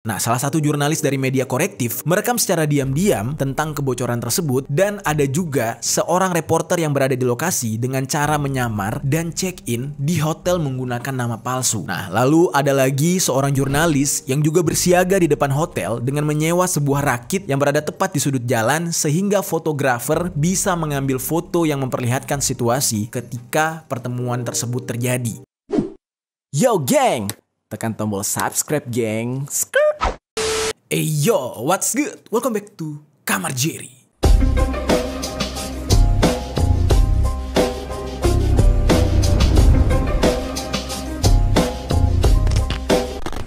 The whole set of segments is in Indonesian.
Nah, salah satu jurnalis dari media korektif merekam secara diam-diam tentang kebocoran tersebut, dan ada juga seorang reporter yang berada di lokasi dengan cara menyamar dan check-in di hotel menggunakan nama palsu. Nah, lalu ada lagi seorang jurnalis yang juga bersiaga di depan hotel dengan menyewa sebuah rakit yang berada tepat di sudut jalan sehingga fotografer bisa mengambil foto yang memperlihatkan situasi ketika pertemuan tersebut terjadi. Yo geng, tekan tombol subscribe geng. Hey yo, what's good? Welcome back to Kamar Jerry.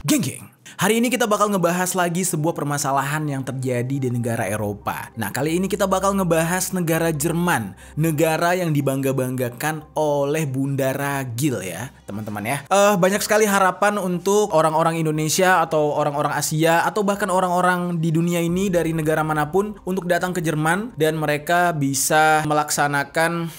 Geng, hari ini kita bakal ngebahas lagi sebuah permasalahan yang terjadi di negara Eropa. Nah, kali ini kita bakal ngebahas negara Jerman, negara yang dibangga-banggakan oleh Bunda Ragil ya, teman-teman ya. Banyak sekali harapan untuk orang-orang Indonesia atau orang-orang Asia atau bahkan orang-orang di dunia ini dari negara manapun untuk datang ke Jerman dan mereka bisa melaksanakan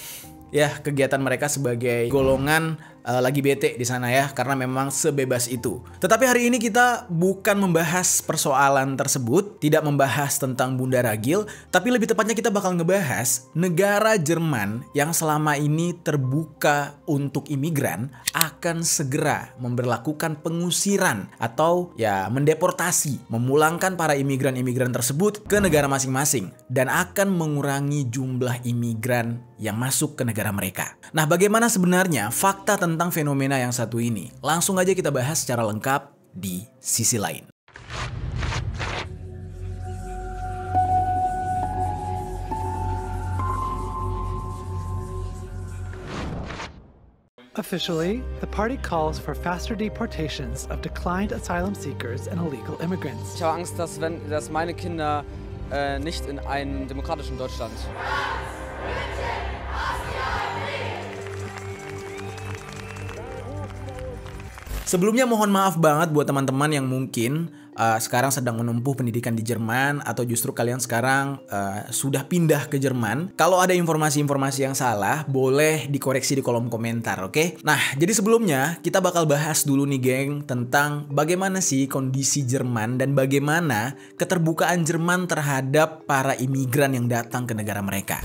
ya kegiatan mereka sebagai golongan lagi bete di sana ya, karena memang sebebas itu. Tetapi hari ini kita bukan membahas persoalan tersebut, tidak membahas tentang Bunda Ragil, tapi lebih tepatnya kita bakal ngebahas negara Jerman yang selama ini terbuka untuk imigran akan segera memberlakukan pengusiran atau ya mendeportasi, memulangkan para imigran-imigran tersebut ke negara masing-masing dan akan mengurangi jumlah imigran yang masuk ke negara mereka. Nah, bagaimana sebenarnya fakta tentang fenomena yang satu ini? Langsung aja kita bahas secara lengkap di sisi lain. Officially, the party calls for faster deportations of declined asylum seekers and illegal immigrants. Ich habe Angst, dass meine Kinder nicht in einem demokratischen Deutschland. Sebelumnya mohon maaf banget buat teman-teman yang mungkin sekarang sedang menempuh pendidikan di Jerman atau justru kalian sekarang sudah pindah ke Jerman. Kalau ada informasi-informasi yang salah, boleh dikoreksi di kolom komentar, oke? Nah, jadi sebelumnya kita bakal bahas dulu nih geng tentang bagaimana sih kondisi Jerman dan bagaimana keterbukaan Jerman terhadap para imigran yang datang ke negara mereka.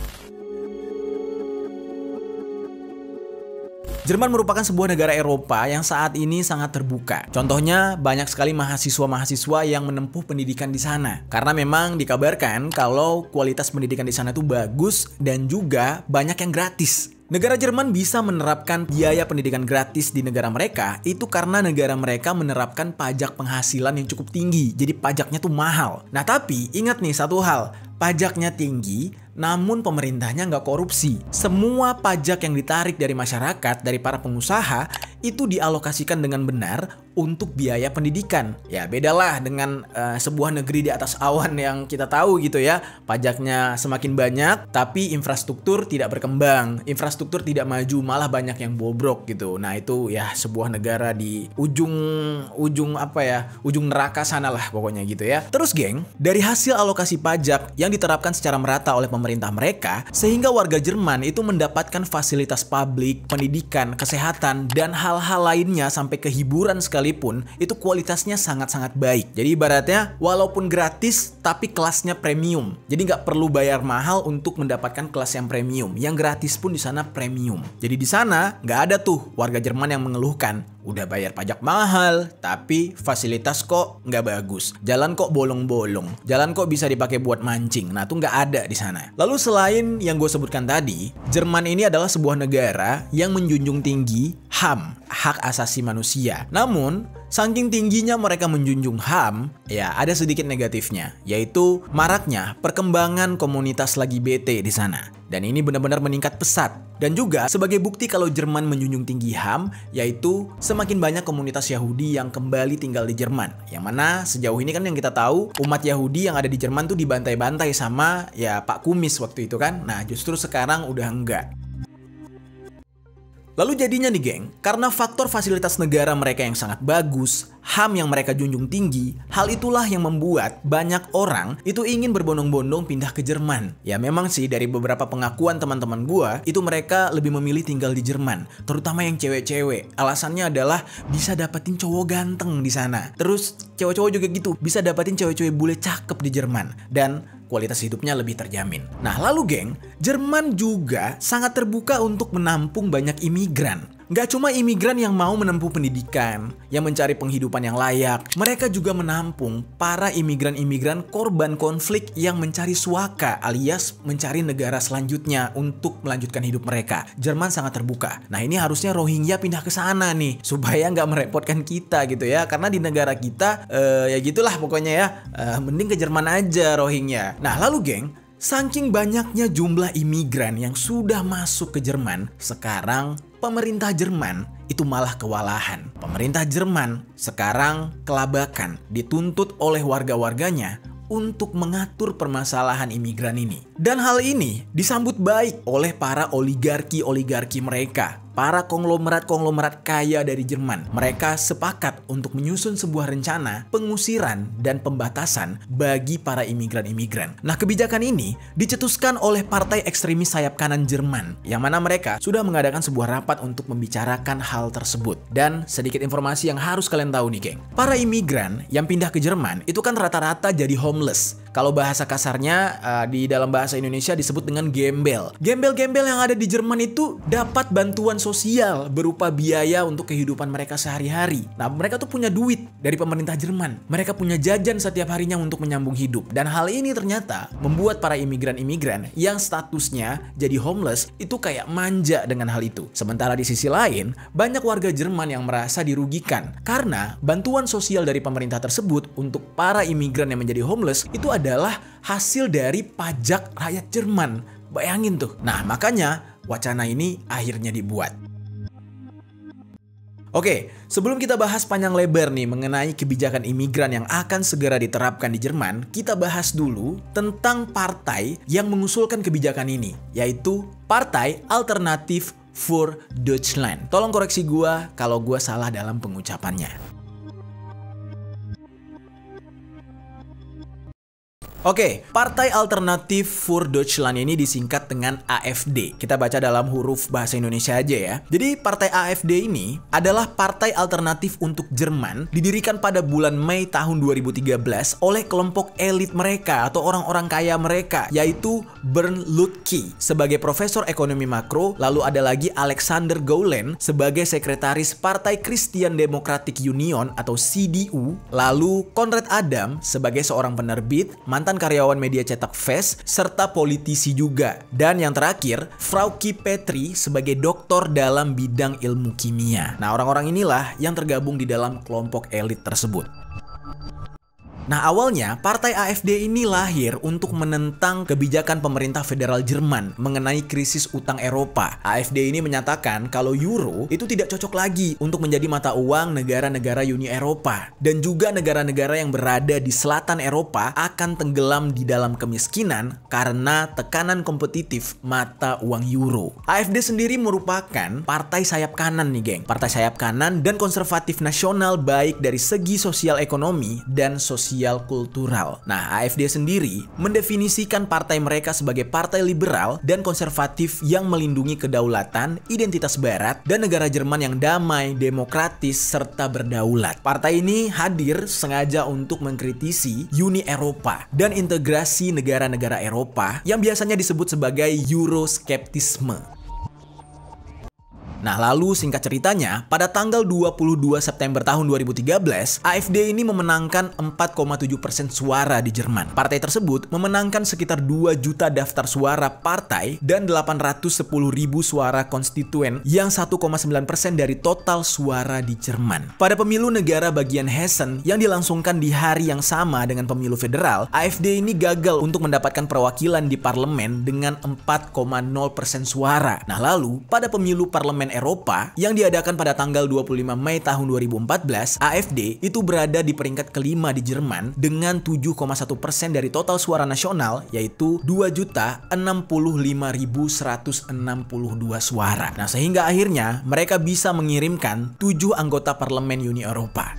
Jerman merupakan sebuah negara Eropa yang saat ini sangat terbuka. Contohnya, banyak sekali mahasiswa-mahasiswa yang menempuh pendidikan di sana. Karena memang dikabarkan kalau kualitas pendidikan di sana itu bagus dan juga banyak yang gratis. Negara Jerman bisa menerapkan biaya pendidikan gratis di negara mereka itu karena negara mereka menerapkan pajak penghasilan yang cukup tinggi. Jadi pajaknya tuh mahal. Nah, tapi ingat nih satu hal, pajaknya tinggi, namun pemerintahnya nggak korupsi. Semua pajak yang ditarik dari masyarakat, dari para pengusaha, itu dialokasikan dengan benar untuk biaya pendidikan. Ya bedalah dengan sebuah negeri di atas awan yang kita tahu gitu ya. Pajaknya semakin banyak, tapi infrastruktur tidak berkembang. Infrastruktur tidak maju, malah banyak yang bobrok gitu. Nah itu ya sebuah negara di ujung neraka sana lah pokoknya gitu ya. Terus geng, dari hasil alokasi pajak yang diterapkan secara merata oleh pemerintah mereka, sehingga warga Jerman itu mendapatkan fasilitas publik, pendidikan, kesehatan, dan hal-hal lainnya sampai ke hiburan sekalipun, itu kualitasnya sangat-sangat baik. Jadi ibaratnya walaupun gratis tapi kelasnya premium. Jadi nggak perlu bayar mahal untuk mendapatkan kelas yang premium. Yang gratis pun di sana premium. Jadi di sana nggak ada tuh warga Jerman yang mengeluhkan, udah bayar pajak mahal, tapi fasilitas kok nggak bagus. Jalan kok bolong-bolong. Jalan kok bisa dipakai buat mancing. Nah, tuh nggak ada di sana. Lalu selain yang gue sebutkan tadi, Jerman ini adalah sebuah negara yang menjunjung tinggi HAM, hak asasi manusia. Namun, saking tingginya mereka menjunjung HAM, ya ada sedikit negatifnya, yaitu maraknya perkembangan komunitas lagi bete di sana. Dan ini benar-benar meningkat pesat. Dan juga sebagai bukti kalau Jerman menjunjung tinggi HAM, yaitu semakin banyak komunitas Yahudi yang kembali tinggal di Jerman. Yang mana sejauh ini kan yang kita tahu, umat Yahudi yang ada di Jerman tuh dibantai-bantai sama ya Pak Kumis waktu itu kan. Nah justru sekarang udah enggak. Lalu jadinya nih geng, karena faktor fasilitas negara mereka yang sangat bagus, HAM yang mereka junjung tinggi, hal itulah yang membuat banyak orang itu ingin berbondong-bondong pindah ke Jerman. Ya memang sih dari beberapa pengakuan teman-teman gua, itu mereka lebih memilih tinggal di Jerman, terutama yang cewek-cewek. Alasannya adalah bisa dapetin cowok ganteng di sana. Terus cowok-cowok juga gitu, bisa dapetin cewek-cewek bule cakep di Jerman. Dan kualitas hidupnya lebih terjamin. Nah lalu geng, Jerman juga sangat terbuka untuk menampung banyak imigran. Gak cuma imigran yang mau menempuh pendidikan, yang mencari penghidupan yang layak, mereka juga menampung para imigran-imigran korban konflik yang mencari suaka alias mencari negara selanjutnya untuk melanjutkan hidup mereka. Jerman sangat terbuka. Nah ini harusnya Rohingya pindah ke sana nih, supaya nggak merepotkan kita gitu ya. Karena di negara kita, ya gitulah pokoknya ya, mending ke Jerman aja Rohingya. Nah lalu geng, saking banyaknya jumlah imigran yang sudah masuk ke Jerman, sekarang pemerintah Jerman itu malah kewalahan. Pemerintah Jerman sekarang kelabakan, dituntut oleh warga-warganya untuk mengatur permasalahan imigran ini. Dan hal ini disambut baik oleh para oligarki-oligarki mereka. Para konglomerat-konglomerat kaya dari Jerman. Mereka sepakat untuk menyusun sebuah rencana pengusiran dan pembatasan bagi para imigran-imigran. Nah, kebijakan ini dicetuskan oleh partai ekstremis sayap kanan Jerman, yang mana mereka sudah mengadakan sebuah rapat untuk membicarakan hal tersebut. Dan sedikit informasi yang harus kalian tahu nih, geng. Para imigran yang pindah ke Jerman itu kan rata-rata jadi homeless. Kalau bahasa kasarnya di dalam bahasa Indonesia disebut dengan gembel. Gembel-gembel yang ada di Jerman itu dapat bantuan sosial berupa biaya untuk kehidupan mereka sehari-hari. Nah, mereka tuh punya duit dari pemerintah Jerman. Mereka punya jajan setiap harinya untuk menyambung hidup. Dan hal ini ternyata membuat para imigran-imigran yang statusnya jadi homeless itu kayak manja dengan hal itu. Sementara di sisi lain, banyak warga Jerman yang merasa dirugikan karena bantuan sosial dari pemerintah tersebut untuk para imigran yang menjadi homeless itu adalah hasil dari pajak rakyat Jerman. Bayangin tuh. Nah, makanya wacana ini akhirnya dibuat. Oke, sebelum kita bahas panjang lebar nih mengenai kebijakan imigran yang akan segera diterapkan di Jerman, kita bahas dulu tentang partai yang mengusulkan kebijakan ini, yaitu Partai Alternatif für Deutschland. Tolong koreksi gua kalau gua salah dalam pengucapannya. Oke, Partai Alternatif für Deutschland ini disingkat dengan AfD. Kita baca dalam huruf bahasa Indonesia aja ya. Jadi Partai AfD ini adalah Partai Alternatif untuk Jerman, didirikan pada bulan Mei tahun 2013 oleh kelompok elit mereka atau orang-orang kaya mereka, yaitu Bernd Lutke sebagai profesor ekonomi makro, lalu ada lagi Alexander Gaulen sebagai sekretaris Partai Christian Democratic Union atau CDU, lalu Konrad Adam sebagai seorang penerbit, mantan karyawan media cetak Fest, serta politisi juga. Dan yang terakhir, Frauke Petry sebagai doktor dalam bidang ilmu kimia. Nah, orang-orang inilah yang tergabung di dalam kelompok elit tersebut. Nah, awalnya Partai AfD ini lahir untuk menentang kebijakan pemerintah federal Jerman mengenai krisis utang Eropa. AfD ini menyatakan kalau euro itu tidak cocok lagi untuk menjadi mata uang negara-negara Uni Eropa. Dan juga negara-negara yang berada di selatan Eropa akan tenggelam di dalam kemiskinan karena tekanan kompetitif mata uang euro. AfD sendiri merupakan partai sayap kanan nih, geng. Partai sayap kanan dan konservatif nasional baik dari segi sosial ekonomi dan sosial kultural. Nah, AfD sendiri mendefinisikan partai mereka sebagai partai liberal dan konservatif yang melindungi kedaulatan, identitas barat, dan negara Jerman yang damai, demokratis, serta berdaulat. Partai ini hadir sengaja untuk mengkritisi Uni Eropa dan integrasi negara-negara Eropa yang biasanya disebut sebagai Euroskeptisme. Nah, lalu singkat ceritanya, pada tanggal 22 September tahun 2013, AfD ini memenangkan 4,7% suara di Jerman. Partai tersebut memenangkan sekitar 2 juta daftar suara partai dan 810.000 suara konstituen yang 1,9% dari total suara di Jerman. Pada pemilu negara bagian Hessen yang dilangsungkan di hari yang sama dengan pemilu federal, AfD ini gagal untuk mendapatkan perwakilan di parlemen dengan 4,0% suara. Nah, lalu pada pemilu parlemen Eropa yang diadakan pada tanggal 25 Mei tahun 2014, AfD itu berada di peringkat kelima di Jerman dengan 7,1% dari total suara nasional, yaitu 2.065.162 suara. Nah, sehingga akhirnya mereka bisa mengirimkan 7 anggota parlemen Uni Eropa.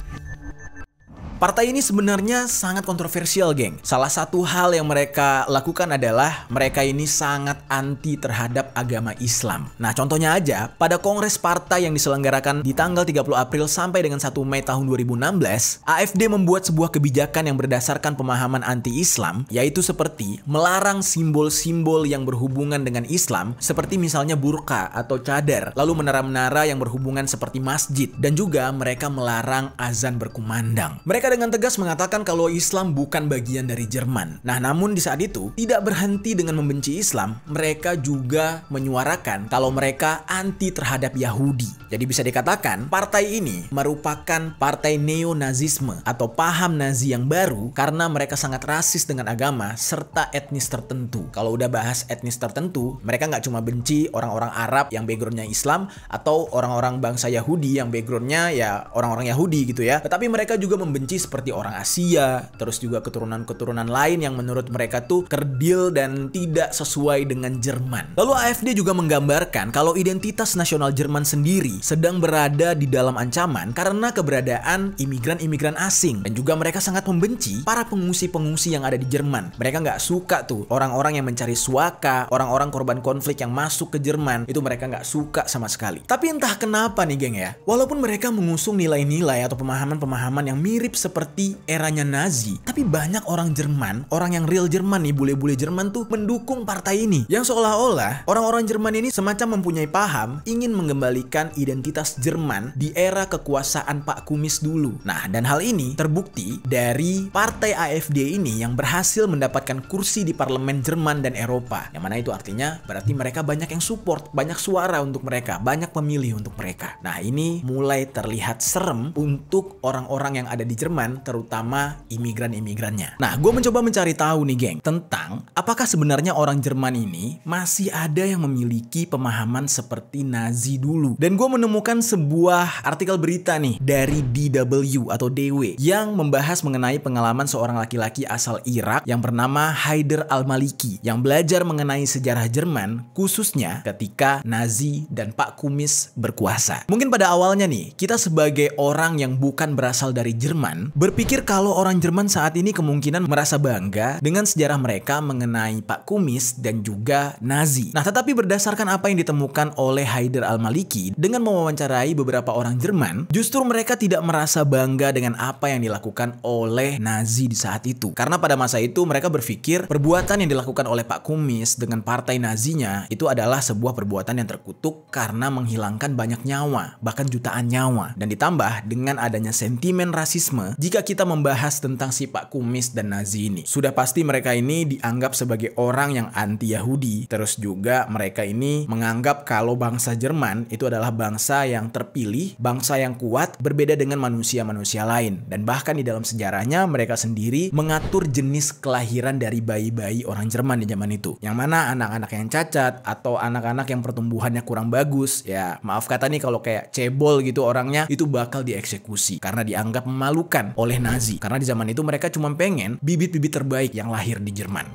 Partai ini sebenarnya sangat kontroversial, geng. Salah satu hal yang mereka lakukan adalah mereka ini sangat anti terhadap agama Islam. Nah, contohnya aja, pada kongres partai yang diselenggarakan di tanggal 30 April sampai dengan 1 Mei tahun 2016, AfD membuat sebuah kebijakan yang berdasarkan pemahaman anti-Islam, yaitu seperti melarang simbol-simbol yang berhubungan dengan Islam, seperti misalnya burqa atau cadar, lalu menara-menara yang berhubungan seperti masjid, dan juga mereka melarang azan berkumandang. Mereka dengan tegas mengatakan kalau Islam bukan bagian dari Jerman. Nah, namun di saat itu tidak berhenti dengan membenci Islam, mereka juga menyuarakan kalau mereka anti terhadap Yahudi. Jadi bisa dikatakan partai ini merupakan partai neo-nazisme atau paham Nazi yang baru karena mereka sangat rasis dengan agama serta etnis tertentu. Kalau udah bahas etnis tertentu, mereka nggak cuma benci orang-orang Arab yang backgroundnya Islam atau orang-orang bangsa Yahudi yang backgroundnya ya orang-orang Yahudi gitu ya, tetapi mereka juga membenci seperti orang Asia, terus juga keturunan-keturunan lain yang menurut mereka tuh kerdil dan tidak sesuai dengan Jerman. Lalu AfD juga menggambarkan kalau identitas nasional Jerman sendiri sedang berada di dalam ancaman karena keberadaan imigran-imigran asing, dan juga mereka sangat membenci para pengungsi-pengungsi yang ada di Jerman. Mereka nggak suka tuh orang-orang yang mencari suaka, orang-orang korban konflik yang masuk ke Jerman, itu mereka nggak suka sama sekali. Tapi entah kenapa nih, geng ya, walaupun mereka mengusung nilai-nilai atau pemahaman-pemahaman yang mirip seperti eranya Nazi, tapi banyak orang Jerman, orang yang real Jerman nih, bule-bule Jerman tuh mendukung partai ini. Yang seolah-olah orang-orang Jerman ini semacam mempunyai paham ingin mengembalikan identitas Jerman di era kekuasaan Pak Kumis dulu. Nah, dan hal ini terbukti dari partai AfD ini yang berhasil mendapatkan kursi di parlemen Jerman dan Eropa. Yang mana itu artinya berarti mereka banyak yang support, banyak suara untuk mereka, banyak pemilih untuk mereka. Nah, ini mulai terlihat serem untuk orang-orang yang ada di Jerman, terutama imigran-imigrannya. Nah, gue mencoba mencari tahu nih, geng, tentang apakah sebenarnya orang Jerman ini masih ada yang memiliki pemahaman seperti Nazi dulu. Dan gue menemukan sebuah artikel berita nih dari DW atau DW yang membahas mengenai pengalaman seorang laki-laki asal Irak yang bernama Haider Al-Maliki yang belajar mengenai sejarah Jerman, khususnya ketika Nazi dan Pak Kumis berkuasa. Mungkin pada awalnya nih, kita sebagai orang yang bukan berasal dari Jerman berpikir kalau orang Jerman saat ini kemungkinan merasa bangga dengan sejarah mereka mengenai Pak Kumis dan juga Nazi. Nah, tetapi berdasarkan apa yang ditemukan oleh Haider Al-Maliki dengan mewawancarai beberapa orang Jerman, justru mereka tidak merasa bangga dengan apa yang dilakukan oleh Nazi di saat itu. Karena pada masa itu mereka berpikir perbuatan yang dilakukan oleh Pak Kumis dengan partai Nazinya itu adalah sebuah perbuatan yang terkutuk karena menghilangkan banyak nyawa, bahkan jutaan nyawa. Dan ditambah dengan adanya sentimen rasisme, jika kita membahas tentang si Pak Kumis dan Nazi ini, sudah pasti mereka ini dianggap sebagai orang yang anti Yahudi. Terus juga mereka ini menganggap kalau bangsa Jerman itu adalah bangsa yang terpilih, bangsa yang kuat, berbeda dengan manusia-manusia lain. Dan bahkan di dalam sejarahnya mereka sendiri mengatur jenis kelahiran dari bayi-bayi orang Jerman di zaman itu. Yang mana anak-anak yang cacat atau anak-anak yang pertumbuhannya kurang bagus, ya maaf kata nih kalau kayak cebol gitu orangnya, itu bakal dieksekusi karena dianggap memalukan oleh Nazi. Karena di zaman itu mereka cuma pengen bibit-bibit terbaik yang lahir di Jerman.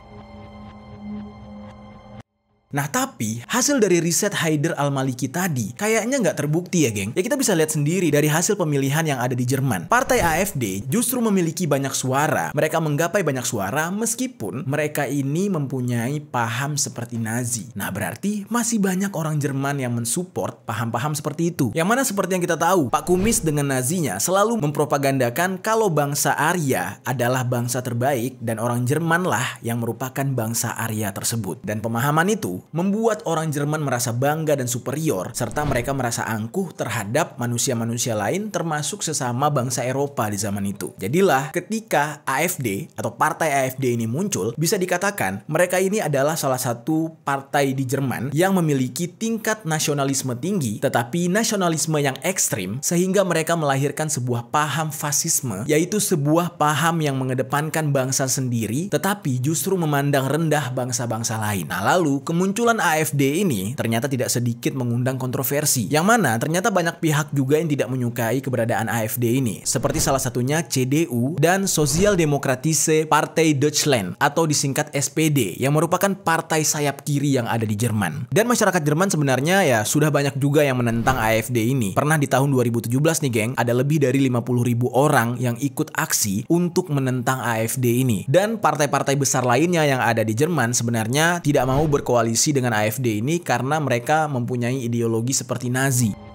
Nah, tapi hasil dari riset Haider Al-Maliki tadi kayaknya nggak terbukti ya, geng. Ya kita bisa lihat sendiri dari hasil pemilihan yang ada di Jerman. Partai AfD justru memiliki banyak suara. Mereka menggapai banyak suara meskipun mereka ini mempunyai paham seperti Nazi. Nah, berarti masih banyak orang Jerman yang mensupport paham-paham seperti itu. Yang mana seperti yang kita tahu, Pak Kumis dengan Nazinya selalu mempropagandakan kalau bangsa Arya adalah bangsa terbaik dan orang Jerman lah yang merupakan bangsa Arya tersebut. Dan pemahaman itu membuat orang Jerman merasa bangga dan superior, serta mereka merasa angkuh terhadap manusia-manusia lain termasuk sesama bangsa Eropa di zaman itu. Jadilah ketika AfD atau partai AfD ini muncul, bisa dikatakan mereka ini adalah salah satu partai di Jerman yang memiliki tingkat nasionalisme tinggi, tetapi nasionalisme yang ekstrim, sehingga mereka melahirkan sebuah paham fasisme, yaitu sebuah paham yang mengedepankan bangsa sendiri, tetapi justru memandang rendah bangsa-bangsa lain. Nah, lalu kemudian kemunculan AfD ini ternyata tidak sedikit mengundang kontroversi, yang mana ternyata banyak pihak juga yang tidak menyukai keberadaan AfD ini, seperti salah satunya CDU dan Sozialdemokratische Partei Deutschland atau disingkat SPD, yang merupakan partai sayap kiri yang ada di Jerman. Dan masyarakat Jerman sebenarnya ya sudah banyak juga yang menentang AfD ini. Pernah di tahun 2017 nih geng, ada lebih dari 50.000 orang yang ikut aksi untuk menentang AfD ini. Dan partai-partai besar lainnya yang ada di Jerman sebenarnya tidak mau berkoalisi dengan AfD ini karena mereka mempunyai ideologi seperti Nazi.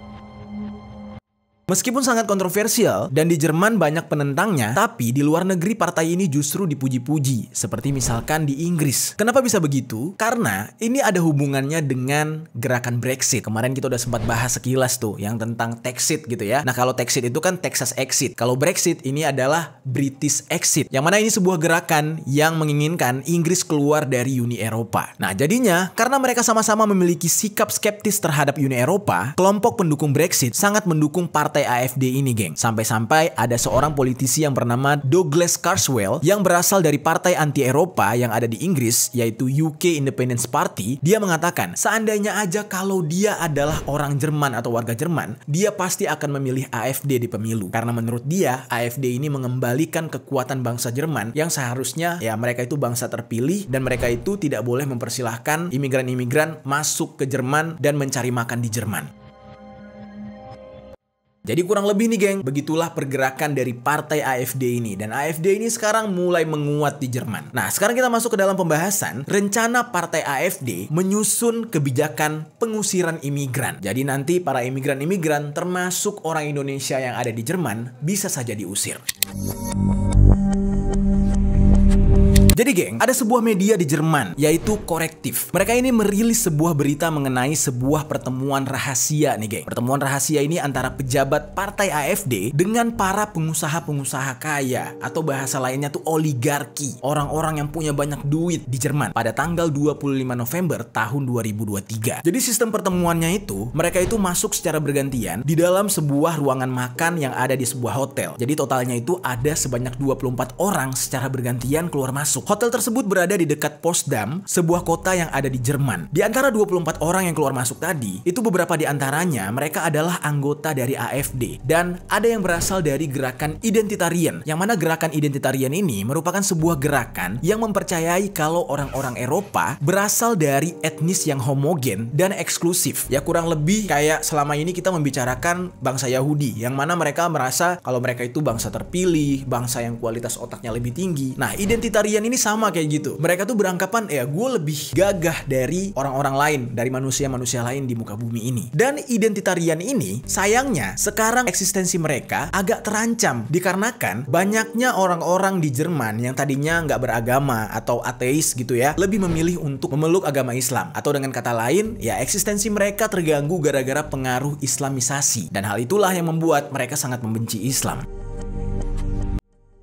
Meskipun sangat kontroversial dan di Jerman banyak penentangnya, tapi di luar negeri partai ini justru dipuji-puji, seperti misalkan di Inggris. Kenapa bisa begitu? Karena ini ada hubungannya dengan gerakan Brexit. Kemarin kita udah sempat bahas sekilas tuh yang tentang Texit gitu ya. Nah, kalau Texit itu kan Texas Exit. Kalau Brexit ini adalah British Exit. Yang mana ini sebuah gerakan yang menginginkan Inggris keluar dari Uni Eropa. Nah, jadinya karena mereka sama-sama memiliki sikap skeptis terhadap Uni Eropa, kelompok pendukung Brexit sangat mendukung partai AfD ini, geng. Sampai-sampai ada seorang politisi yang bernama Douglas Carswell yang berasal dari partai anti-Eropa yang ada di Inggris, yaitu UK Independence Party. Dia mengatakan, seandainya aja kalau dia adalah orang Jerman atau warga Jerman, dia pasti akan memilih AfD di pemilu. Karena menurut dia, AfD ini mengembalikan kekuatan bangsa Jerman yang seharusnya ya mereka itu bangsa terpilih dan mereka itu tidak boleh mempersilahkan imigran-imigran masuk ke Jerman dan mencari makan di Jerman. Jadi kurang lebih nih geng, begitulah pergerakan dari partai AfD ini. Dan AfD ini sekarang mulai menguat di Jerman. Nah, sekarang kita masuk ke dalam pembahasan rencana partai AfD menyusun kebijakan pengusiran imigran. Jadi nanti para imigran-imigran termasuk orang Indonesia yang ada di Jerman bisa saja diusir. Jadi geng, ada sebuah media di Jerman yaitu Korektif. Mereka ini merilis sebuah berita mengenai sebuah pertemuan rahasia nih geng. Pertemuan rahasia ini antara pejabat partai AfD dengan para pengusaha-pengusaha kaya atau bahasa lainnya tuh oligarki. Orang-orang yang punya banyak duit di Jerman pada tanggal 25 November tahun 2023. Jadi sistem pertemuannya itu, mereka itu masuk secara bergantian di dalam sebuah ruangan makan yang ada di sebuah hotel. Jadi totalnya itu ada sebanyak 24 orang secara bergantian keluar masuk. Hotel tersebut berada di dekat Potsdam, sebuah kota yang ada di Jerman. Di antara 24 orang yang keluar masuk tadi, itu beberapa di antaranya mereka adalah anggota dari AfD. Dan ada yang berasal dari gerakan identitarian, yang mana gerakan identitarian ini merupakan sebuah gerakan yang mempercayai kalau orang-orang Eropa berasal dari etnis yang homogen dan eksklusif. Ya kurang lebih kayak selama ini kita membicarakan bangsa Yahudi, yang mana mereka merasa kalau mereka itu bangsa terpilih, bangsa yang kualitas otaknya lebih tinggi. Nah, identitarian ini sama kayak gitu. Mereka tuh beranggapan ya gue lebih gagah dari orang-orang lain, dari manusia-manusia lain di muka bumi ini. Dan identitarian ini sayangnya sekarang eksistensi mereka agak terancam dikarenakan banyaknya orang-orang di Jerman yang tadinya nggak beragama atau ateis gitu ya, lebih memilih untuk memeluk agama Islam. Atau dengan kata lain, ya eksistensi mereka terganggu gara-gara pengaruh Islamisasi. Dan hal itulah yang membuat mereka sangat membenci Islam.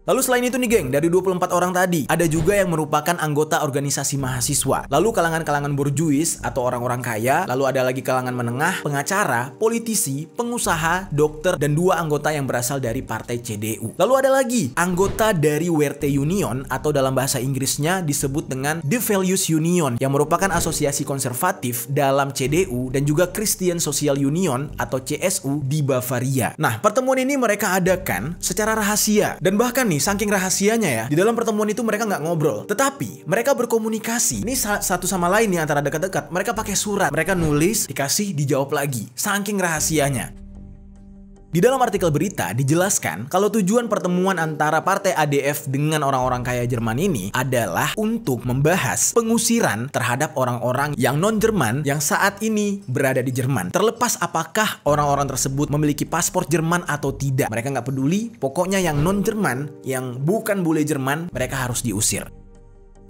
Lalu selain itu nih geng, dari 24 orang tadi, ada juga yang merupakan anggota organisasi mahasiswa. Lalu kalangan-kalangan borjuis atau orang-orang kaya, lalu ada lagi kalangan menengah, pengacara, politisi, pengusaha, dokter, dan 2 anggota yang berasal dari partai CDU. Lalu ada lagi anggota dari Werte Union atau dalam bahasa Inggrisnya disebut dengan The Values Union, yang merupakan asosiasi konservatif dalam CDU dan juga Christian Social Union atau CSU di Bavaria. Nah, pertemuan ini mereka adakan secara rahasia dan bahkan nih, saking rahasianya ya, di dalam pertemuan itu mereka nggak ngobrol, tetapi mereka berkomunikasi. Ini satu sama lain nih antara dekat-dekat. Mereka pakai surat, mereka nulis, dikasih, dijawab lagi. Saking rahasianya. Di dalam artikel berita dijelaskan kalau tujuan pertemuan antara partai ADF dengan orang-orang kaya Jerman ini adalah untuk membahas pengusiran terhadap orang-orang yang non-Jerman yang saat ini berada di Jerman. Terlepas apakah orang-orang tersebut memiliki paspor Jerman atau tidak. Mereka nggak peduli, pokoknya yang non-Jerman, yang bukan bule Jerman, mereka harus diusir.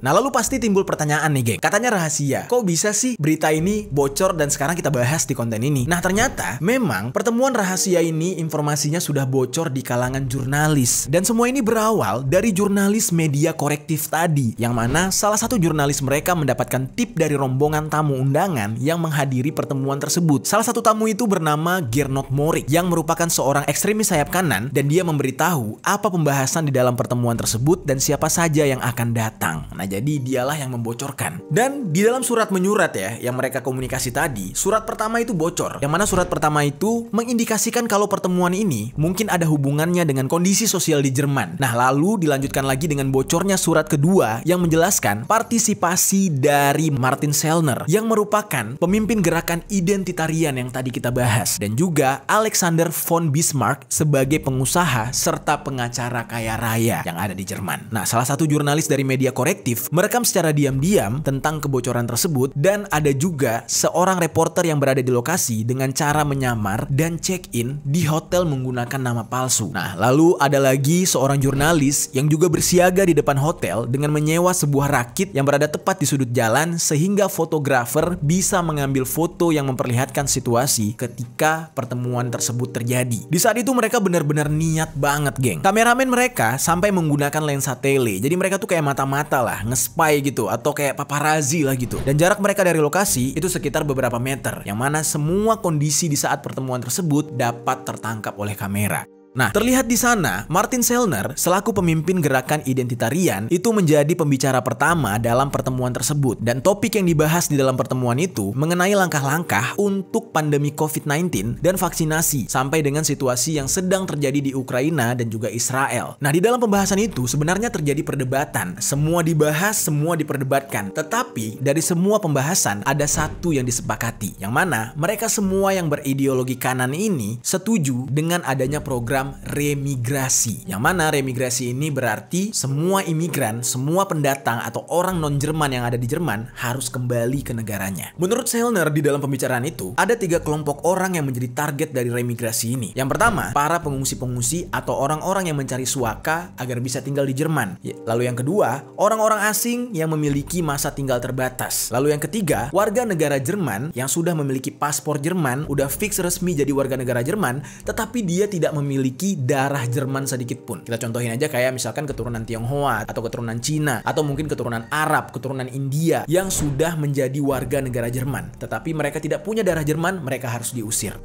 Nah lalu pasti timbul pertanyaan nih geng, katanya rahasia, kok bisa sih berita ini bocor dan sekarang kita bahas di konten ini? Nah ternyata memang pertemuan rahasia ini informasinya sudah bocor di kalangan jurnalis. Dan semua ini berawal dari jurnalis media Korektif tadi, yang mana salah satu jurnalis mereka mendapatkan tip dari rombongan tamu undangan yang menghadiri pertemuan tersebut. Salah satu tamu itu bernama Gernot Morik, yang merupakan seorang ekstremis sayap kanan, dan dia memberitahu apa pembahasan di dalam pertemuan tersebut dan siapa saja yang akan datang. Nah jadi dialah yang membocorkan. Dan di dalam surat menyurat ya, yang mereka komunikasi tadi, surat pertama itu bocor. Yang mana surat pertama itu mengindikasikan kalau pertemuan ini mungkin ada hubungannya dengan kondisi sosial di Jerman. Nah, lalu dilanjutkan lagi dengan bocornya surat kedua yang menjelaskan partisipasi dari Martin Sellner yang merupakan pemimpin gerakan identitarian yang tadi kita bahas, dan juga Alexander von Bismarck sebagai pengusaha serta pengacara kaya raya yang ada di Jerman. Nah, salah satu jurnalis dari media korektif merekam secara diam-diam tentang kebocoran tersebut, dan ada juga seorang reporter yang berada di lokasi dengan cara menyamar dan check-in di hotel menggunakan nama palsu. Nah, lalu ada lagi seorang jurnalis yang juga bersiaga di depan hotel dengan menyewa sebuah rakit yang berada tepat di sudut jalan sehingga fotografer bisa mengambil foto yang memperlihatkan situasi ketika pertemuan tersebut terjadi. Di saat itu mereka benar-benar niat banget, geng. Kameramen mereka sampai menggunakan lensa tele. Jadi mereka tuh kayak mata-mata lah, nge-spy gitu, atau kayak paparazzi lah gitu. Dan jarak mereka dari lokasi itu sekitar beberapa meter, yang mana semua kondisi di saat pertemuan tersebut dapat tertangkap oleh kamera. Nah, terlihat di sana, Martin Sellner selaku pemimpin gerakan identitarian itu menjadi pembicara pertama dalam pertemuan tersebut. Dan topik yang dibahas di dalam pertemuan itu mengenai langkah-langkah untuk pandemi COVID-19 dan vaksinasi sampai dengan situasi yang sedang terjadi di Ukraina dan juga Israel. Nah, di dalam pembahasan itu sebenarnya terjadi perdebatan. Semua dibahas, semua diperdebatkan. Tetapi dari semua pembahasan ada satu yang disepakati, yang mana mereka semua yang berideologi kanan ini setuju dengan adanya program remigrasi. Yang mana remigrasi ini berarti semua imigran, semua pendatang atau orang non-Jerman yang ada di Jerman harus kembali ke negaranya. Menurut Sellner di dalam pembicaraan itu, ada 3 kelompok orang yang menjadi target dari remigrasi ini. Yang pertama, para pengungsi-pengungsi atau orang-orang yang mencari suaka agar bisa tinggal di Jerman. Lalu yang kedua, orang-orang asing yang memiliki masa tinggal terbatas. Lalu yang ketiga, warga negara Jerman yang sudah memiliki paspor Jerman, udah fix resmi jadi warga negara Jerman, tetapi dia tidak memiliki darah Jerman sedikit pun. Kita contohin aja kayak misalkan keturunan Tionghoa atau keturunan Cina atau mungkin keturunan Arab, keturunan India yang sudah menjadi warga negara Jerman. Tetapi mereka tidak punya darah Jerman, mereka harus diusir.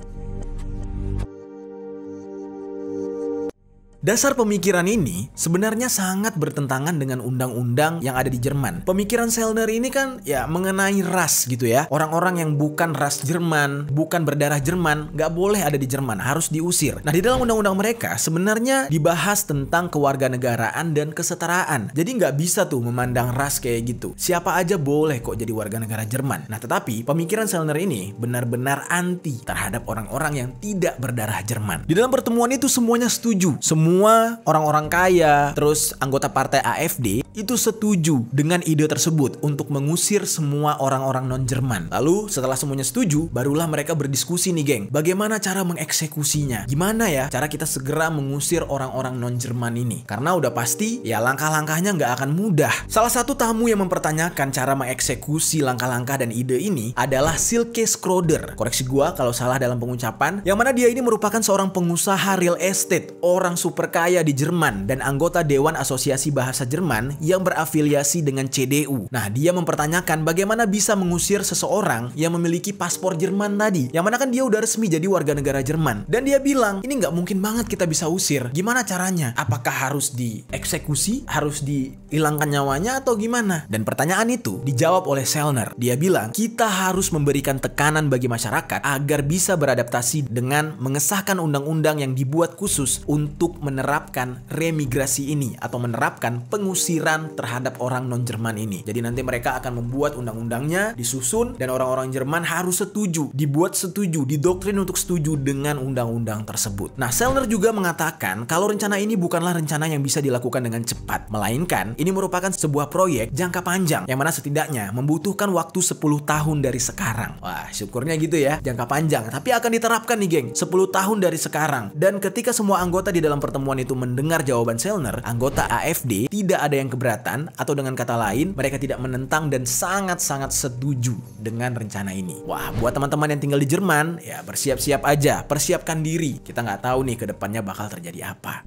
Dasar pemikiran ini sebenarnya sangat bertentangan dengan undang-undang yang ada di Jerman. Pemikiran Sellner ini kan ya mengenai ras gitu ya. Orang-orang yang bukan ras Jerman, bukan berdarah Jerman, nggak boleh ada di Jerman, harus diusir. Nah, di dalam undang-undang mereka sebenarnya dibahas tentang kewarganegaraan dan kesetaraan. Jadi nggak bisa tuh memandang ras kayak gitu. Siapa aja boleh kok jadi warga negara Jerman. Nah, tetapi pemikiran Sellner ini benar-benar anti terhadap orang-orang yang tidak berdarah Jerman. Di dalam pertemuan itu semuanya setuju. Semua orang-orang kaya, terus anggota partai AfD itu setuju dengan ide tersebut untuk mengusir semua orang-orang non-Jerman. Lalu setelah semuanya setuju, barulah mereka berdiskusi nih, geng. Bagaimana cara mengeksekusinya? Gimana ya cara kita segera mengusir orang-orang non-Jerman ini? Karena udah pasti ya langkah-langkahnya nggak akan mudah. Salah satu tamu yang mempertanyakan cara mengeksekusi langkah-langkah dan ide ini adalah Silke Schroeder. Koreksi gua kalau salah dalam pengucapan. Yang mana dia ini merupakan seorang pengusaha real estate, orang super kaya di Jerman dan anggota Dewan Asosiasi Bahasa Jerman yang berafiliasi dengan CDU. Nah, dia mempertanyakan bagaimana bisa mengusir seseorang yang memiliki paspor Jerman tadi. Yang mana kan dia udah resmi jadi warga negara Jerman. Dan dia bilang, ini nggak mungkin banget kita bisa usir. Gimana caranya? Apakah harus dieksekusi? Harus dihilangkan nyawanya atau gimana? Dan pertanyaan itu dijawab oleh Sellner. Dia bilang, kita harus memberikan tekanan bagi masyarakat agar bisa beradaptasi dengan mengesahkan undang-undang yang dibuat khusus untuk menerapkan remigrasi ini atau menerapkan pengusiran terhadap orang non-Jerman ini. Jadi nanti mereka akan membuat undang-undangnya, disusun, dan orang-orang Jerman harus setuju, dibuat setuju, didoktrin untuk setuju dengan undang-undang tersebut. Nah, Sellner juga mengatakan kalau rencana ini bukanlah rencana yang bisa dilakukan dengan cepat, melainkan ini merupakan sebuah proyek jangka panjang yang mana setidaknya membutuhkan waktu 10 tahun dari sekarang. Wah, syukurnya gitu ya, jangka panjang, tapi akan diterapkan nih, geng, 10 tahun dari sekarang. Dan ketika semua anggota di dalam pertemuan itu mendengar jawaban Sellner, anggota AfD tidak ada yang keberatan, atau dengan kata lain mereka tidak menentang dan sangat-sangat setuju dengan rencana ini. Wah, buat teman-teman yang tinggal di Jerman, ya bersiap-siap aja, persiapkan diri. Kita nggak tahu nih ke depannya bakal terjadi apa.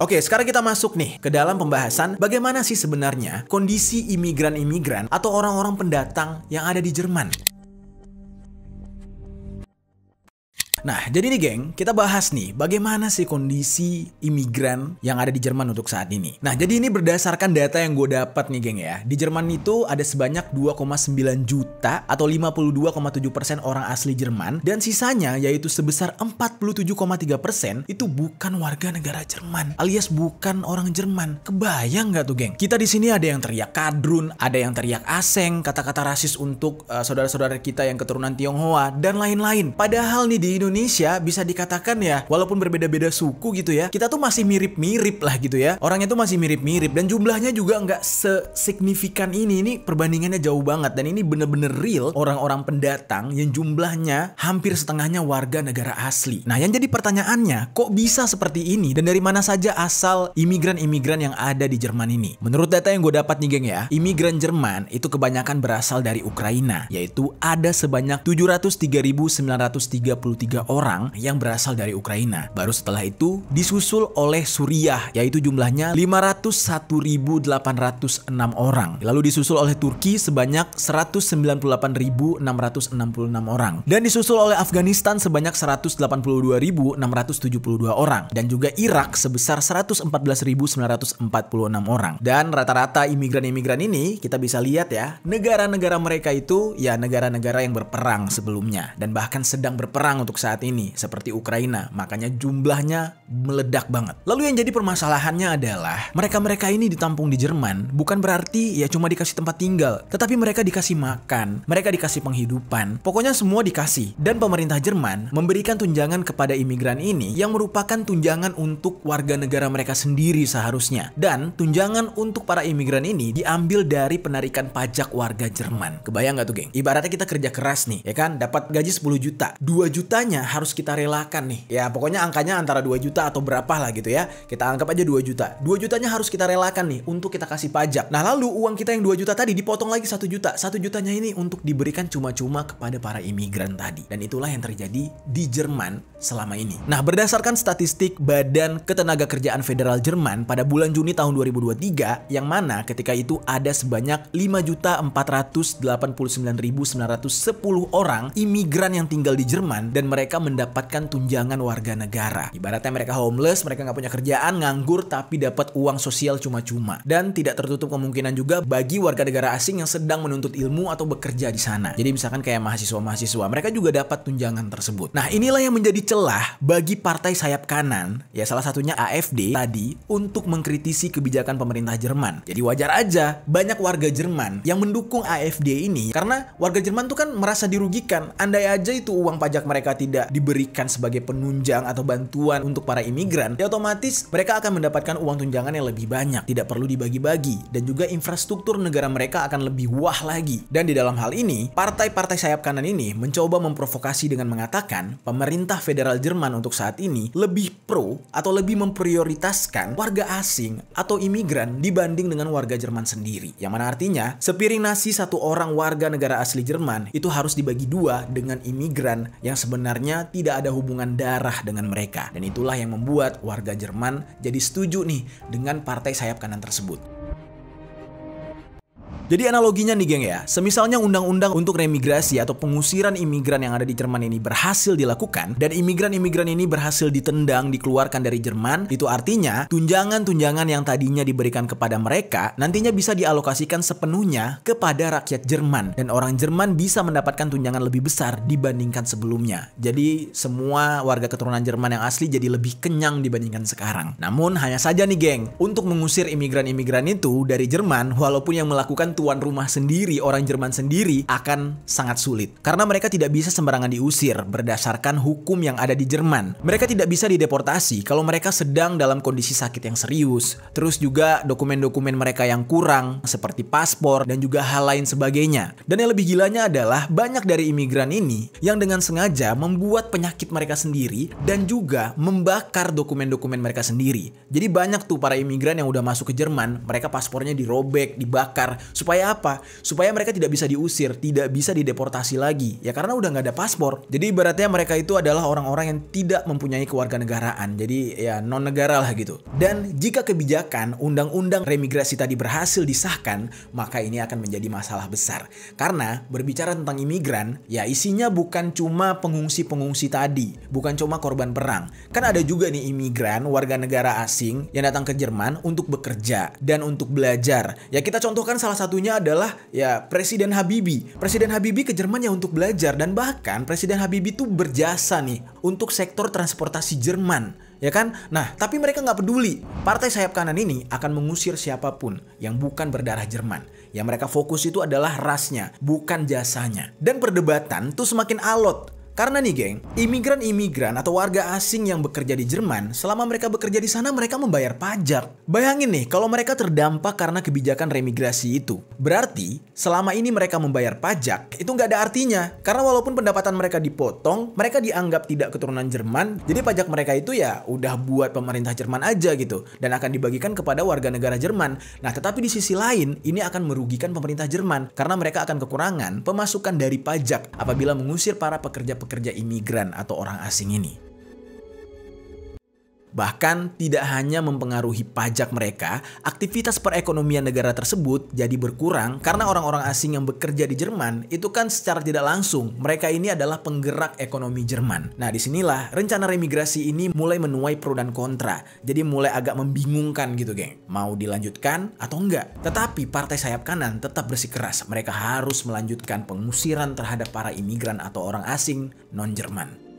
Oke, sekarang kita masuk nih ke dalam pembahasan bagaimana sih sebenarnya kondisi imigran-imigran atau orang-orang pendatang yang ada di Jerman. Nah, jadi nih geng, kita bahas nih bagaimana sih kondisi imigran yang ada di Jerman untuk saat ini. Nah, jadi ini berdasarkan data yang gue dapat nih geng ya. Di Jerman itu ada sebanyak 2,9 juta atau 52,7% orang asli Jerman, dan sisanya yaitu sebesar 47,3% itu bukan warga negara Jerman, alias bukan orang Jerman. Kebayang nggak tuh geng? Kita di sini ada yang teriak kadrun, ada yang teriak aseng, kata-kata rasis untuk saudara-saudara kita yang keturunan Tionghoa dan lain-lain. Padahal nih di Indonesia bisa dikatakan ya, walaupun berbeda-beda suku gitu ya, kita tuh masih mirip-mirip lah gitu ya. Orangnya tuh masih mirip-mirip dan jumlahnya juga nggak sesignifikan ini. Ini perbandingannya jauh banget dan ini bener-bener real orang-orang pendatang yang jumlahnya hampir setengahnya warga negara asli. Nah, yang jadi pertanyaannya, kok bisa seperti ini dan dari mana saja asal imigran-imigran yang ada di Jerman ini? Menurut data yang gue dapat nih geng ya, imigran Jerman itu kebanyakan berasal dari Ukraina, yaitu ada sebanyak 703.933 orang yang berasal dari Ukraina. Baru setelah itu disusul oleh Suriah, yaitu jumlahnya 501.806 orang. Lalu disusul oleh Turki sebanyak 198.666 orang. Dan disusul oleh Afghanistan sebanyak 182.672 orang. Dan juga Irak sebesar 114.946 orang. Dan rata-rata imigran-imigran ini kita bisa lihat ya, negara-negara mereka itu ya negara-negara yang berperang sebelumnya dan bahkan sedang berperang untuk saat ini seperti Ukraina. Makanya jumlahnya meledak banget. Lalu yang jadi permasalahannya adalah mereka-mereka ini ditampung di Jerman bukan berarti ya cuma dikasih tempat tinggal, tetapi mereka dikasih makan, mereka dikasih penghidupan. Pokoknya semua dikasih. Dan pemerintah Jerman memberikan tunjangan kepada imigran ini yang merupakan tunjangan untuk warga negara mereka sendiri seharusnya. Dan tunjangan untuk para imigran ini diambil dari penarikan pajak warga Jerman. Kebayang gak tuh geng? Ibaratnya kita kerja keras nih, ya kan? Dapat gaji 10 juta. 2 jutanya harus kita relakan nih. Ya pokoknya angkanya antara 2 juta atau berapa lah gitu ya. Kita anggap aja 2 juta. 2 jutanya harus kita relakan nih untuk kita kasih pajak. Nah lalu uang kita yang 2 juta tadi dipotong lagi 1 juta. 1 jutanya ini untuk diberikan cuma-cuma kepada para imigran tadi. Dan itulah yang terjadi di Jerman selama ini. Nah, berdasarkan statistik Badan Ketenagakerjaan Federal Jerman pada bulan Juni tahun 2023, yang mana ketika itu ada sebanyak 5.489.910 orang imigran yang tinggal di Jerman dan mereka mendapatkan tunjangan warga negara. Ibaratnya mereka homeless, mereka nggak punya kerjaan, nganggur, tapi dapat uang sosial cuma-cuma. Dan tidak tertutup kemungkinan juga bagi warga negara asing yang sedang menuntut ilmu atau bekerja di sana. Jadi misalkan kayak mahasiswa-mahasiswa, mereka juga dapat tunjangan tersebut. Nah, inilah yang menjadi celah bagi partai sayap kanan, ya salah satunya AfD tadi, untuk mengkritisi kebijakan pemerintah Jerman. Jadi wajar aja banyak warga Jerman yang mendukung AfD ini karena warga Jerman tuh kan merasa dirugikan. Andai aja itu uang pajak mereka tidak diberikan sebagai penunjang atau bantuan untuk para imigran, ya otomatis mereka akan mendapatkan uang tunjangan yang lebih banyak, tidak perlu dibagi-bagi, dan juga infrastruktur negara mereka akan lebih wah lagi. Dan di dalam hal ini, partai-partai sayap kanan ini mencoba memprovokasi dengan mengatakan pemerintah federal Jerman untuk saat ini lebih pro atau lebih memprioritaskan warga asing atau imigran dibanding dengan warga Jerman sendiri. Yang mana artinya, sepiring nasi satu orang warga negara asli Jerman itu harus dibagi dua dengan imigran yang sebenarnya tidak ada hubungan darah dengan mereka. Dan itulah yang membuat warga Jerman jadi setuju nih dengan partai sayap kanan tersebut. Jadi analoginya nih geng ya, semisalnya undang-undang untuk remigrasi atau pengusiran imigran yang ada di Jerman ini berhasil dilakukan dan imigran-imigran ini berhasil ditendang, dikeluarkan dari Jerman, itu artinya tunjangan-tunjangan yang tadinya diberikan kepada mereka nantinya bisa dialokasikan sepenuhnya kepada rakyat Jerman dan orang Jerman bisa mendapatkan tunjangan lebih besar dibandingkan sebelumnya. Jadi semua warga keturunan Jerman yang asli jadi lebih kenyang dibandingkan sekarang. Namun hanya saja nih geng, untuk mengusir imigran-imigran itu dari Jerman, walaupun yang melakukan tuan rumah sendiri, orang Jerman sendiri, akan sangat sulit. Karena mereka tidak bisa sembarangan diusir berdasarkan hukum yang ada di Jerman. Mereka tidak bisa dideportasi kalau mereka sedang dalam kondisi sakit yang serius. Terus juga dokumen-dokumen mereka yang kurang, seperti paspor dan juga hal lain sebagainya. Dan yang lebih gilanya adalah banyak dari imigran ini yang dengan sengaja membuat penyakit mereka sendiri dan juga membakar dokumen-dokumen mereka sendiri. Jadi banyak tuh para imigran yang udah masuk ke Jerman, mereka paspornya dirobek, dibakar, supaya Supaya apa? Supaya mereka tidak bisa diusir, tidak bisa dideportasi lagi. Ya karena udah nggak ada paspor. Jadi ibaratnya mereka itu adalah orang-orang yang tidak mempunyai kewarganegaraan. Jadi ya non negara lah gitu. Dan jika kebijakan undang-undang remigrasi tadi berhasil disahkan, maka ini akan menjadi masalah besar. Karena berbicara tentang imigran, ya isinya bukan cuma pengungsi-pengungsi tadi, bukan cuma korban perang. Kan ada juga nih imigran warga negara asing yang datang ke Jerman untuk bekerja dan untuk belajar. Ya kita contohkan salah satunya adalah ya Presiden Habibie. Presiden Habibie ke Jerman ya untuk belajar, dan bahkan Presiden Habibie tuh berjasa nih untuk sektor transportasi Jerman. Ya kan? Nah, tapi mereka nggak peduli. Partai sayap kanan ini akan mengusir siapapun yang bukan berdarah Jerman. Yang mereka fokus itu adalah rasnya, bukan jasanya. Dan perdebatan tuh semakin alot. Karena nih geng, imigran-imigran atau warga asing yang bekerja di Jerman, selama mereka bekerja di sana mereka membayar pajak. Bayangin nih kalau mereka terdampak karena kebijakan remigrasi itu. Berarti selama ini mereka membayar pajak itu nggak ada artinya. Karena walaupun pendapatan mereka dipotong, mereka dianggap tidak keturunan Jerman. Jadi pajak mereka itu ya udah buat pemerintah Jerman aja gitu. Dan akan dibagikan kepada warga negara Jerman. Nah tetapi di sisi lain ini akan merugikan pemerintah Jerman. Karena mereka akan kekurangan pemasukan dari pajak apabila mengusir para pekerja imigran atau orang asing ini. Bahkan tidak hanya mempengaruhi pajak mereka, aktivitas perekonomian negara tersebut jadi berkurang karena orang-orang asing yang bekerja di Jerman itu kan secara tidak langsung mereka ini adalah penggerak ekonomi Jerman. Nah disinilah rencana remigrasi ini mulai menuai pro dan kontra, jadi mulai agak membingungkan gitu geng. Mau dilanjutkan atau enggak? Tetapi partai sayap kanan tetap bersikeras mereka harus melanjutkan pengusiran terhadap para imigran atau orang asing non-Jerman.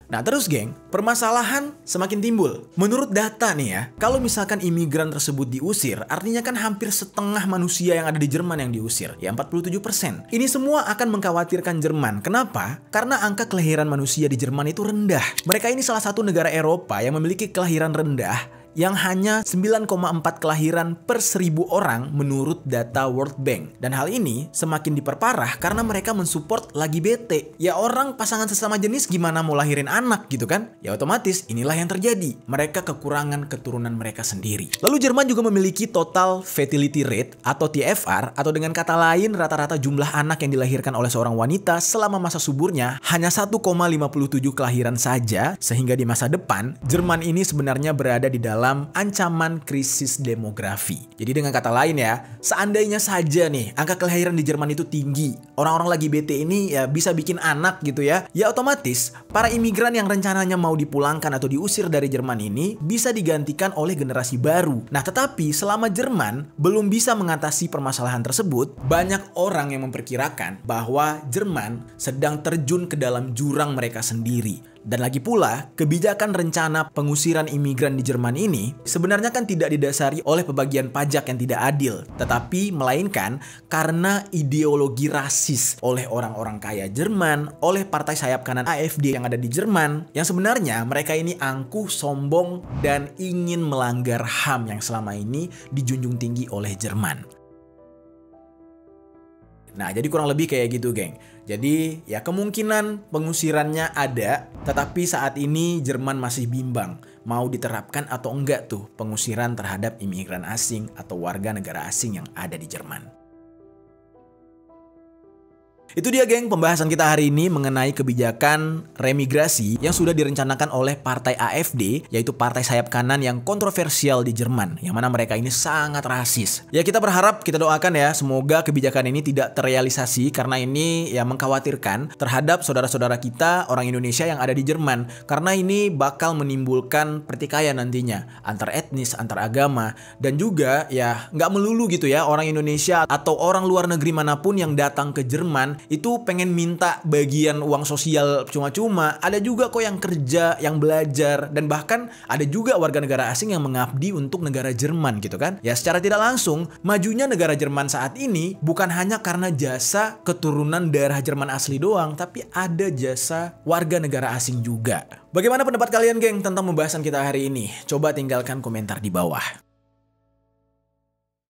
Nah terus geng, permasalahan semakin timbul. Menurut data nih ya, kalau misalkan imigran tersebut diusir, artinya kan hampir setengah manusia yang ada di Jerman yang diusir, ya 47%. Ini semua akan mengkhawatirkan Jerman. Kenapa? Karena angka kelahiran manusia di Jerman itu rendah. Mereka ini salah satu negara Eropa yang memiliki kelahiran rendah, yang hanya 9,4 kelahiran per 1.000 orang menurut data World Bank. Dan hal ini semakin diperparah karena mereka mensupport lagi bete. Ya orang pasangan sesama jenis gimana mau lahirin anak gitu kan? Ya otomatis inilah yang terjadi. Mereka kekurangan keturunan mereka sendiri. Lalu Jerman juga memiliki total fertility rate atau TFR, atau dengan kata lain rata-rata jumlah anak yang dilahirkan oleh seorang wanita selama masa suburnya hanya 1,57 kelahiran saja, sehingga di masa depan Jerman ini sebenarnya berada di dalam ancaman krisis demografi. Jadi dengan kata lain ya, seandainya saja nih angka kelahiran di Jerman itu tinggi, orang-orang lagi bete ini ya bisa bikin anak gitu ya, ya otomatis para imigran yang rencananya mau dipulangkan atau diusir dari Jerman ini bisa digantikan oleh generasi baru. Nah tetapi selama Jerman belum bisa mengatasi permasalahan tersebut, banyak orang yang memperkirakan bahwa Jerman sedang terjun ke dalam jurang mereka sendiri. Dan lagi pula, kebijakan rencana pengusiran imigran di Jerman ini sebenarnya kan tidak didasari oleh pembagian pajak yang tidak adil, tetapi melainkan karena ideologi rasis oleh orang-orang kaya Jerman, oleh partai sayap kanan AfD yang ada di Jerman, yang sebenarnya mereka ini angkuh, sombong, dan ingin melanggar HAM yang selama ini dijunjung tinggi oleh Jerman. Nah, jadi kurang lebih kayak gitu, geng. Jadi, ya kemungkinan pengusirannya ada, tetapi saat ini Jerman masih bimbang mau diterapkan atau enggak tuh pengusiran terhadap imigran asing atau warga negara asing yang ada di Jerman. Itu dia geng pembahasan kita hari ini mengenai kebijakan remigrasi yang sudah direncanakan oleh partai AfD, yaitu partai sayap kanan yang kontroversial di Jerman, yang mana mereka ini sangat rasis. Ya kita berharap, kita doakan ya, semoga kebijakan ini tidak terrealisasi karena ini ya mengkhawatirkan terhadap saudara-saudara kita orang Indonesia yang ada di Jerman, karena ini bakal menimbulkan pertikaian nantinya antar etnis, antar agama, dan juga ya nggak melulu gitu ya orang Indonesia atau orang luar negeri manapun yang datang ke Jerman itu pengen minta bagian uang sosial cuma-cuma. Ada juga kok yang kerja, yang belajar, dan bahkan ada juga warga negara asing yang mengabdi untuk negara Jerman gitu kan. Ya secara tidak langsung, majunya negara Jerman saat ini bukan hanya karena jasa keturunan darah Jerman asli doang, tapi ada jasa warga negara asing juga. Bagaimana pendapat kalian geng tentang pembahasan kita hari ini? Coba tinggalkan komentar di bawah.